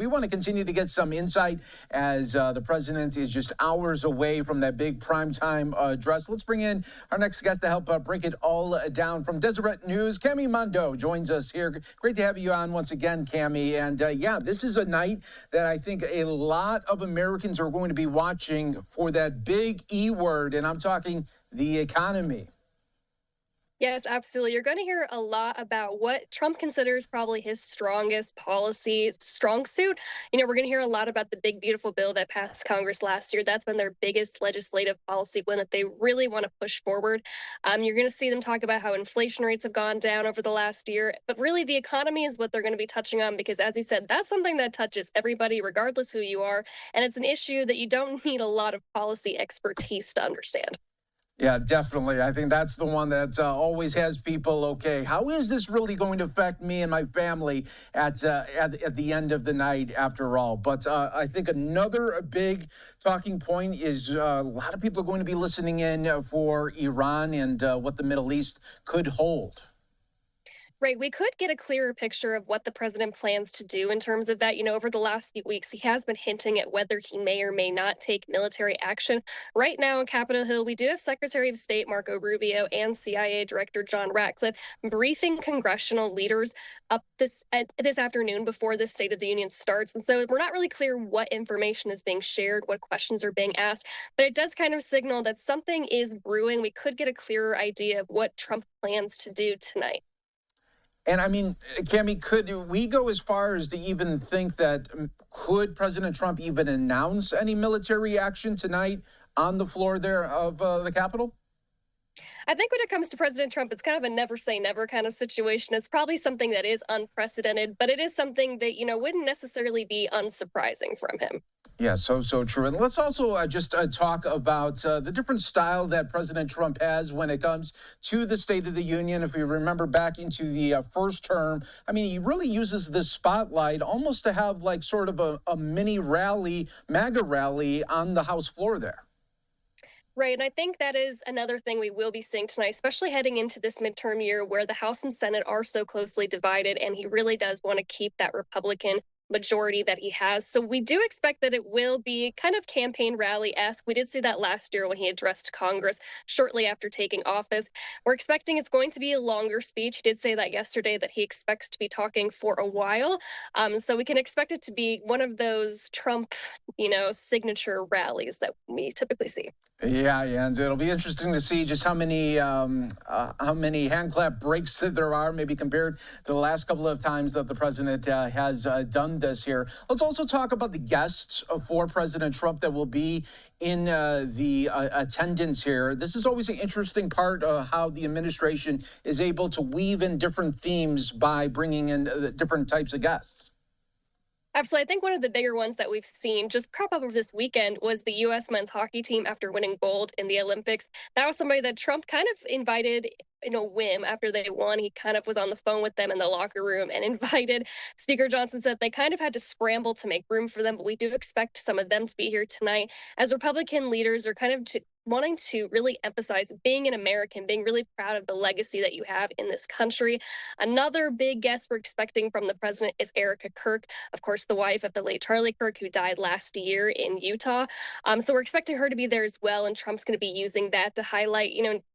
We want to continue to get some insight as the president is just hours away from that big primetime address. Let's bring in our next guest to help break it all down. From Deseret News, Cami Mondeaux joins us here. Great to have you on once again, Cami. And yeah, this is a night that I think a lot of Americans are going to be watching for that big E word, and I'm talking the economy. Yes, absolutely. You're going to hear a lot about what Trump considers probably his strongest policy strong suit. We're going to hear a lot about the big, beautiful bill that passed Congress last year. That's been their biggest legislative policy win that they really want to push forward. You're going to see them talk about how inflation rates have gone down over the last year. But really, the economy is what they're going to be touching on because, as you said, that's something that touches everybody, regardless who you are. And it's an issue that you don't need a lot of policy expertise to understand. Yeah, definitely. I think that's the one that always has people, okay, how is this really going to affect me and my family at the end of the night after all? But I think another big talking point is a lot of people are going to be listening in for Iran and what the Middle East could hold. Right. We could get a clearer picture of what the president plans to do in terms of that. Over the last few weeks, he has been hinting at whether he may or may not take military action. Right now on Capitol Hill, we do have Secretary of State Marco Rubio and CIA Director John Ratcliffe briefing congressional leaders up this afternoon before the State of the Union starts. And so we're not really clear what information is being shared, what questions are being asked, but it does kind of signal that something is brewing. We could get a clearer idea of what Trump plans to do tonight. And I mean, Cami, could we go as far as to even think that could President Trump even announce any military action tonight on the floor there of the Capitol? I think when it comes to President Trump, it's kind of a never say never kind of situation. It's probably something that is unprecedented, but it is something that, wouldn't necessarily be unsurprising from him. Yeah, so true. And let's also just talk about the different style that President Trump has when it comes to the State of the Union. If we remember back into the first term, I mean, he really uses this spotlight almost to have like sort of a mini rally, MAGA rally on the House floor there. Right. And I think that is another thing we will be seeing tonight, especially heading into this midterm year where the House and Senate are so closely divided. And he really does want to keep that Republican majority that he has. So we do expect that it will be kind of campaign rally-esque. We did see that last year when he addressed Congress shortly after taking office. We're expecting it's going to be a longer speech. He did say that yesterday that he expects to be talking for a while. So we can expect it to be one of those Trump, signature rallies that we typically see. Yeah, and it'll be interesting to see just how many hand clap breaks there are, maybe compared to the last couple of times that the president has done this here. Let's also talk about the guests for President Trump that will be in the attendance here. This is always an interesting part of how the administration is able to weave in different themes by bringing in different types of guests. Absolutely. I think one of the bigger ones that we've seen just crop up over this weekend was the U.S. men's hockey team after winning gold in the Olympics. That was somebody that Trump kind of invited in a whim after they won. He kind of was on the phone with them in the locker room and invited. Speaker Johnson said they kind of had to scramble to make room for them, but we do expect some of them to be here tonight as Republican leaders are kind of wanting to really emphasize being an American, being really proud of the legacy that you have in this country. Another big guest we're expecting from the president is Erica Kirk, of course, the wife of the late Charlie Kirk, who died last year in Utah. So we're expecting her to be there as well. And Trump's going to be using that to highlight,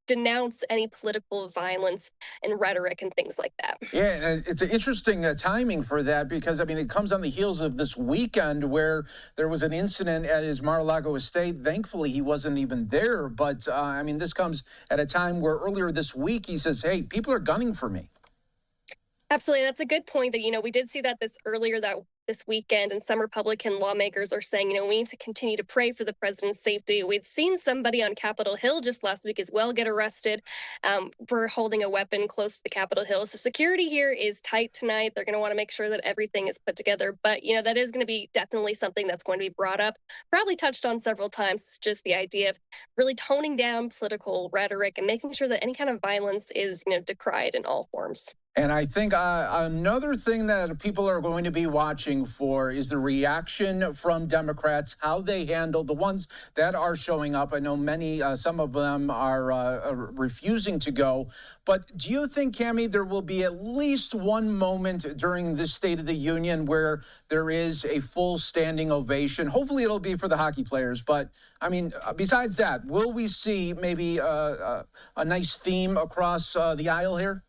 denounce any political violence and rhetoric and things like that. Yeah, it's an interesting timing for that because, I mean, it comes on the heels of this weekend where there was an incident at his Mar-a-Lago estate. Thankfully, he wasn't even there. But, I mean, this comes at a time where earlier this week he says, hey, people are gunning for me. Absolutely. That's a good point that, we did see that this weekend, and some Republican lawmakers are saying, we need to continue to pray for the president's safety. We'd seen somebody on Capitol Hill just last week as well get arrested for holding a weapon close to the Capitol Hill. So security here is tight tonight. They're going to want to make sure that everything is put together. But, that is going to be definitely something that's going to be brought up, probably touched on several times. It's just the idea of really toning down political rhetoric and making sure that any kind of violence is, decried in all forms. And I think another thing that people are going to be watching for is the reaction from Democrats, how they handle the ones that are showing up. I know many, some of them are refusing to go. But do you think, Cami, there will be at least one moment during this State of the Union where there is a full standing ovation? Hopefully it'll be for the hockey players. But, I mean, besides that, will we see maybe a nice theme across the aisle here?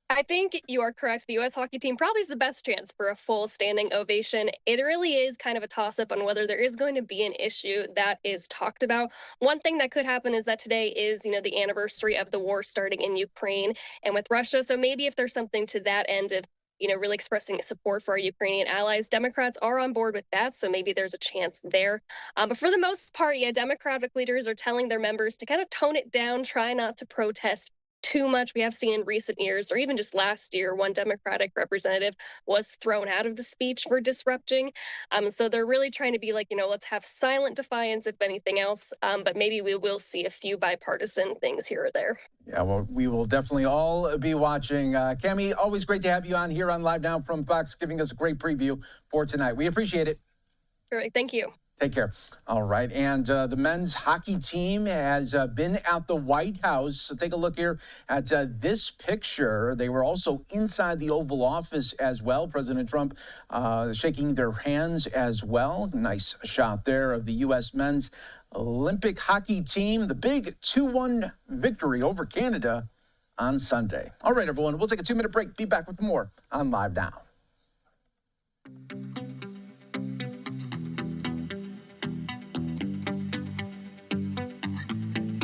I think you are correct. The U.S. hockey team probably is the best chance for a full standing ovation. It really is kind of a toss up on whether there is going to be an issue that is talked about. One thing that could happen is that today is, the anniversary of the war starting in Ukraine and with Russia. So maybe if there's something to that end of, really expressing support for our Ukrainian allies, Democrats are on board with that. So maybe there's a chance there. But for the most part, yeah, Democratic leaders are telling their members to kind of tone it down, try not to protest too much. We have seen in recent years, or even just last year, one Democratic representative was thrown out of the speech for disrupting. So they're really trying to be like, let's have silent defiance, if anything else. But maybe we will see a few bipartisan things here or there. Yeah, well, we will definitely all be watching. Cami, always great to have you on here on Live Now from Fox, giving us a great preview for tonight. We appreciate it. Great. Thank you. Take care. All right. And the men's hockey team has been at the White House. So take a look here at this picture. They were also inside the Oval Office as well. President Trump shaking their hands as well. Nice shot there of the U.S. men's Olympic hockey team. The big 2-1 victory over Canada on Sunday. All right, everyone. We'll take a 2-minute break. Be back with more on Live Now.